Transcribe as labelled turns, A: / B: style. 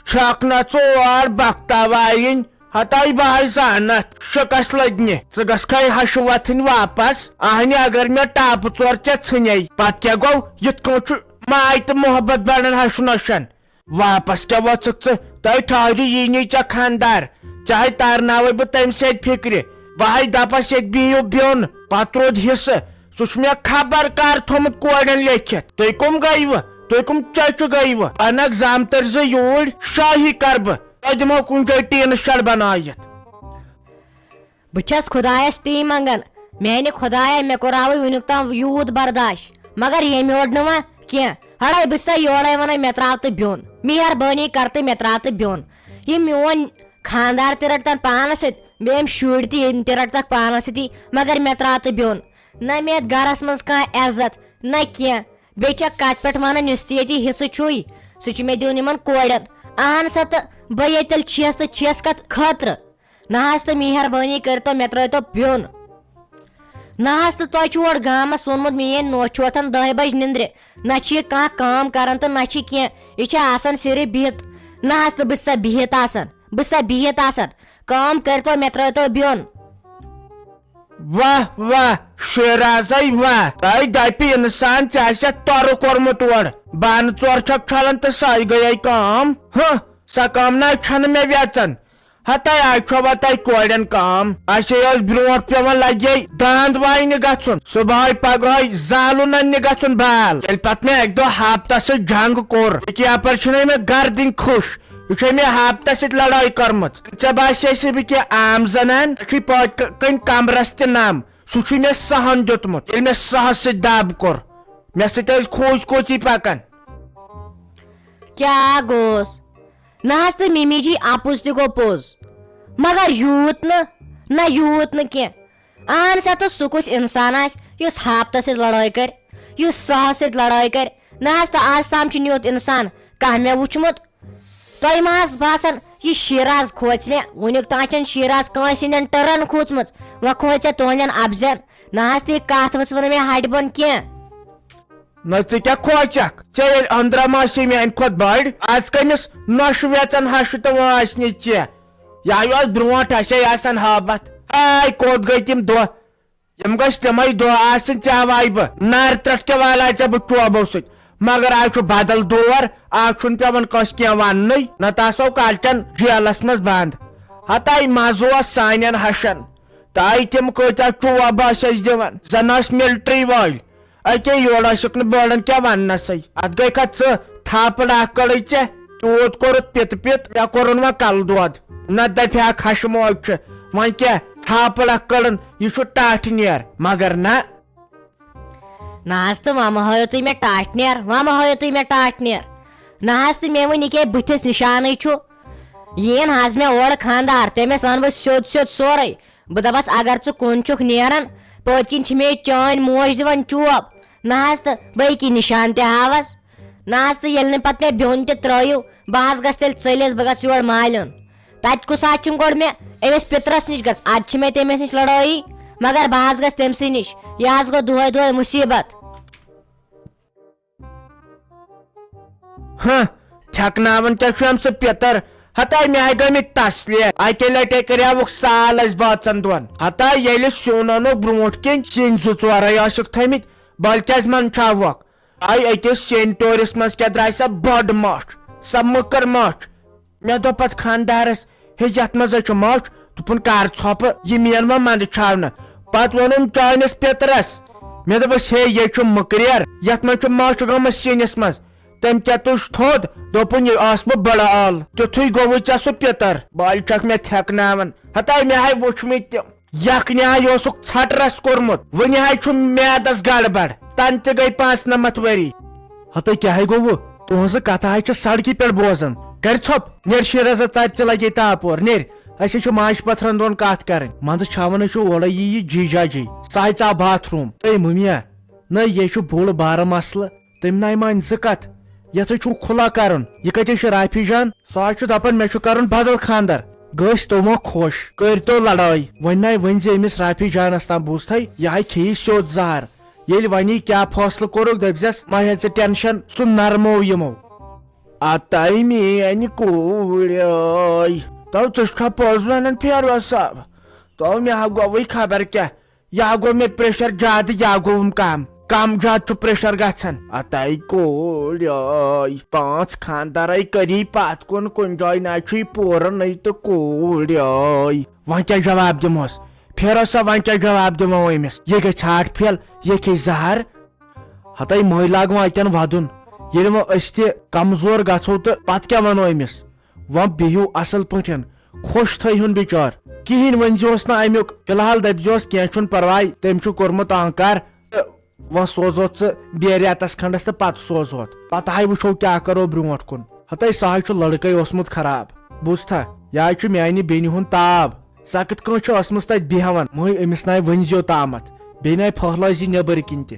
A: چھکنا ژور بختاوایِنۍ ہتاے بہٕ زانتھ شکس لٔجنہِ ژٕ گژھکھے ہشہِ وتھٕنۍ واپس اہنہِ اگر مےٚ ٹاپہٕ ژور ژےٚ ژھٕنے پتہٕ کیٛاہ گوٚو یِتھ کٔنۍ چھُ ماے تہٕ محبت بڑان ہشہِ نۄشن واپس کیٛاہ وژھُکھ ژٕ تۄہہِ ٹھہرِو یی نی ژےٚ خانٛدار چاہے تارناوے بہٕ تمہِ سۭتۍ فکرِ بہے دپس ییٚتہِ بِہِو بیوٚن پتہٕ روٗد حصہٕ سُہ چھُ مےٚ خبر کر تھوٚمُت کورٮ۪ن لیکھِتھ تُہۍ کٕم گٔیوٕ تُہۍ کٕم چچہِ گٔیوٕ انکھ زامتر زٕ یوٗرۍ شٲہی کر بہٕ تۄہہِ دِمو کُنہِ جایہِ ٹیٖنہٕ شڈ بنٲیِتھ
B: بہٕ چھس خۄدایس تی منگان میانہِ خۄدایا مےٚ کوٚراوٕے وُنیُک تام یوٗت برداش مگر ییٚمہِ اوڑ نہٕ وۄنۍ کینٛہہ ہڑے بہٕ چھسے یورے ونان مےٚ تراو تہٕ بیوٚن مہربٲنی کر تہٕ مےٚ تراو تہٕ بیوٚن یہِ میون خاندار تہِ رٹتن پانس سۭتۍ بیٚیہِ یِم شُرۍ تہِ یِم تہِ رٹتکھ پانس سۭتی مگر مےٚ تراو تہٕ بیوٚن نہ مےٚ یتھ گرس منٛز کانٛہہ عزت نہ کینٛہہ بیٚیہِ چھکھ کتھ پٮ۪ٹھ ونان یُس تہِ ییٚتہِ حصہٕ چھُے سُہ چھُ مےٚ دیُن یِمن کورٮ۪ن اہن سا تہٕ بہٕ ییٚتہِ تیٚلہِ چھَس تہٕ چھَس کتھ خٲطرٕ نہ حظ تہٕ مہربٲنی کٔرتو مےٚ ترٲیتو بیوٚن نہ حظ تہٕ تۄہہِ چھُو اورٕ گامس ووٚنمُت میٲنۍ نوٚش چھُ وۄتھان 10 بجہِ نِندرِ نہ چھِ یہِ کانٛہہ کٲم کران تہٕ نہ چھِ کینٛہہ یہِ چھِ آسان صرف بِہِتھ نہ حظ تہٕ بہٕ چھسا بِہِتھ آسان کٲم کٔرتو مےٚ ترٲیتو بیوٚن
A: واہ واہ شیرازے واہ تۄہہِ دپہِ انسان ژےٚ آسٮ۪تھ تورٕ کوٚرمُت اورٕ بانہٕ ژور چھکھ چھلان تہٕ سۄے گٔیے کٲم سۄ کٲم نہ چھنہٕ مےٚ ویژان ہتاے آز چھوا تۄہہِ کورٮ۪ن کٲم اسے اوس برونٛٹھ پیوان لگے داند واینہِ گژھُن صبحٲے پگہٲے زالُن اننہِ گژھُن بال ییٚلہِ پتہٕ مےٚ اکہِ دۄہ ہاپتس سۭتۍ جنگ کوٚر یہِ یپٲرۍ چھُنَے مےٚ گرٕ دِنۍ خوش یہ چھے مےٚ ہاپتس سۭتۍ لڑٲے کٔرمٕژ ژےٚ باسے سُہ بہٕ کینٛہہ عام زنان ژےٚ چھُے پٔتۍ کِنۍ کمرس تہِ نم سُہ چھُے مےٚ سہن دیُتمُت ییٚلہِ مےٚ سہس سۭتۍ دب کوٚر مےٚ سۭتۍ ٲسۍ کھوٗژ کوژی پکان
B: کیٛاہ گوٚوس نہ حظ تہٕ مِمی جی اپُز تہِ گوٚو پوٚز مگر یوٗت نہٕ کینٛہہ اہن سا تہٕ سُہ کُس انسان آسہِ یُس ہاپتس سۭتۍ لڑٲے کرِ یُس سہس سۭتۍ لڑٲے کرِ نہ حظ تہٕ آز تام چھُنہٕ یوٗت انسان کانٛہہ مےٚ وُچھمُت تۄہہِ ما حظ باسان یہِ شیراز کھوژِ مےٚ وُنیُک تام چھنہٕ شیراز کٲنٛسہِ ہٕنٛدٮ۪ن ٹٔرن کھوٗژمٕژ وۄنۍ کھوژِ ژےٚ تُہنٛدٮ۪ن ابزٮ۪ن نہ حظ تہٕ یہِ کتھ ؤژھ نہٕ مےٚ ہٹہِ بۄن کینٛہہ
A: نہ ژٕ کیٛاہ کھوژکھ ژےٚ ییٚلہِ أنٛدرم آسی میانہِ کھۄتہٕ بٔڑ آز کٔمِس نۄشہِ ویژن ہشہِ تہٕ وٲنٛسنہِ ژےٚ یہِ اوس برونٛٹھ اسے آسان ہٲبتھ ہاے کوٚت گٔے تِم دۄہ یِم گٔژھۍ تِمے دۄہ آسٕنۍ ژےٚ وایہِ بہٕ نر ترٛٹھ کیٛاہ والے ژےٚ بہٕ ٹوبو سۭتۍ مگر آز چھُ بدل دور آز چھُنہٕ پیوان کٲنٛسہِ کینٛہہ وننُے نتہٕ آسو کالچن جیلس منٛز بنٛد ہتاے مزٕ اوس سانٮ۪ن ہشن تاے تِم کۭتیاہ چوب ٲسۍ أسۍ دِوان زن ٲسۍ ملٹری وٲلۍ اکے یورٕ ٲسِکھ نہٕ بٲڑن کیٛاہ وننسٕے اتھ گٔے کھا ژٕ تھاپڑ اکھ کٔڑٕے ژےٚ تیوٗت کوٚرُتھ پِتہٕ پِت مےٚ کوٚرُن وۄنۍ کلہٕ دود نہ دپہِ ہاکھ ہشہِ موج چھِ وۄنۍ کیٛاہ تھاپڑ اکھ کٔڑٕن یہِ چھُ ٹاٹھہِ نیر مگر نہ
B: نہ حظ تہٕ وۄنۍ مہ ہٲیِو تُہۍ مےٚ ٹاٹھ نیر نہ حظ تہٕ مےٚ ؤنۍ یہِ کیٛاہ بٕتھِس نِشانٕے چھُ یِیِن حظ مےٚ اورٕ خانٛدار تٔمِس ونہٕ بہٕ سیوٚد سورُے بہٕ دپس اگر ژٕ کُن چھُکھ نیران پٔتۍ کِنۍ چھِ مےٚ یہِ چٲنۍ موج دِوان چوب نہ حظ تہٕ بہٕ ییٚکیٛاہ نِشان تہِ ہاوس نہ حظ تہٕ ییٚلہِ نہٕ پتہٕ مےٚ بیوٚن تہِ ترٲیِو بہٕ حظ گژھٕ تیٚلہِ ژٔلِتھ بہٕ گژھٕ یور مالیُن تتہِ کُس حظ چھُم گۄڈٕ مےٚ أمِس پِترس نِش گژھ ادٕ چھِ مےٚ تٔمِس نِش لڑٲیی مگر بہٕ حظ گژھٕ تٔمسٕے نِش یہِ حظ گوٚو دۄہے مُصیبت
A: چھکناون کیٛاہ چھُ أمۍ سُہ پِتر ہتاے مےٚ گٔمٕتۍ تسلِیت اکہِ لٹہِ کریاوُکھ سال اسہِ بٲژن دۄن ہتاے ییٚلہِ سیُن اوٚنُکھ برونٛٹھ کِنۍ سِنۍ 2-4 ٲسِکھ تھٲمٕتۍ بلہٕ کیٛازِ منٛدچھاوہوکھ آے أکِس سیٚنۍ ٹورِس منٛز کیٛاہ درٛاے سۄ بٔڑ مٔچھ سۄ مٔکٕر مٔچھ مےٚ دوٚپ پتہٕ خانٛدارس ہے یتھ منٛز چھِ مٔچھ دوٚپُن کر ژھۄپہٕ یہِ مین وۄنۍ منٛدچھاونہٕ پتہٕ ووٚنُن چٲنِس پِترس مےٚ دوٚپُس ہے یے چھُ مٔکریر یتھ منٛز چھُ مٔچھ گٔمٕژ سِنِس منٛز تٔمۍ کیٛاہ تُج تھوٚد دوٚپُن یہِ ٲس بہٕ بڑٕ ٲل تیُتھُے گوٚوُے ژےٚ سُہ پِتر بالہِ چھکھ مےٚ تھٮ۪کناون ہتاے مےٚ ہاے وٕچھمٕتۍ تِم یکھنہِ ہاے اوسُکھ ژھٹرس کوٚرمُت وُنہِ ہاے چھُ میادس گڑبڑ تنہٕ تہِ گٔے 95 ؤری ہتاے کیٛاہ گوٚوُ تُہنٛزٕ کتھ ہاے چھِ سڑکہِ پٮ۪ٹھ بوزان کر ژھۄپ نیر شیرازا ژَرِ ژٕ لگے تاپور نیر اسے چھُ ماجہِ پتھرن دۄن کتھ کرٕنۍ منٛزٕ چھاوان چھُ اورے یہِ جیجا جی ساے ژاو باتھ روٗم اے مٔمیا نہ یے چھُ بوٚڑ بارٕ مسلہٕ تٔمۍ ناے مانہِ زٕ کتھ یتھ چھُ کھُلا کرُن یہِ کتہِ چھُ رافی جان سُہ حظ چھُ دپان مےٚ چھُ کرُن بدل خاندر گٔژھۍ تِمو خۄش کٔرۍتو لڑٲے وۄنۍ ناے ؤنۍ زِ أمِس رافی جانس تام بوٗزتھے یہِ ہاے کھیٚیہِ سیوٚد زہر ییٚلہِ وۄنی کیٛاہ فٲصلہٕ کوٚرُکھ دٔپزٮ۪س مہ ہے ژٕ ٹینشن سُہ نرمو یِمو اتائی میٛانہِ کوٗرے تو ژٕ چھُکھا پوٚز ونان پھیروز صٲب تو مےٚ ہا گوٚوٕے خبر کیٛاہ یا گوٚو مےٚ پریشر زیادٕ یا گوٚوُم کم زیادٕ چھُ پریشر گژھان اتائی کوٗرے 5 خاندارے کری پتھ کُن کُنہِ جایہِ نہ چھُے پوٗرنٕے تہٕ کوٗرے وۄنۍ کیٛاہ جواب دِمہوس پھیروز صٲب وۄنۍ کیٛاہ جواب دِمو أمِس یہِ گژھِ ہاٹ پھیل یہِ کھیٚیہِ زہر ہتائی مٔہۍ لاگوٕ اتٮ۪ن ودُن ییٚلہِ وۄنۍ أسۍ تہِ کمزور گژھو تہٕ پتہٕ کیٛاہ ونو أمِس وۄنۍ بِہِو اصل پٲٹھۍ خۄش تھٲیہُن بِچار کہیٖنۍ ؤنۍزِہوس نہٕ امیُک فی الحال دٔپزِہوس کینٛہہ چھُنہٕ پرواے تٔمۍ چھُ کوٚرمُت آنکار تہٕ وۄنۍ سوزہوتھ ژٕ بیٚیہِ رٮ۪تس کھنڈس تہٕ پتہٕ سوزہوتھ پتہٕ ہاے وٕچھو کیٛاہ کرو برٛونٛٹھ کُن ہتائی سُہ حظ چھُ لڑکے اوسمُت خراب بوٗزتھا یہِ حظ چھُ میانہِ بیٚنہِ ہُنٛد تاو سۄ کِتھ کٲٹھۍ چھِ ٲسمٕژ تتہِ بیہوان مٔہۍ أمِس ناے ؤنۍزیو تامتھ بیٚیہِ ناے پھٔہلٲیزِ نٮ۪بٕرۍ کِنۍ تہِ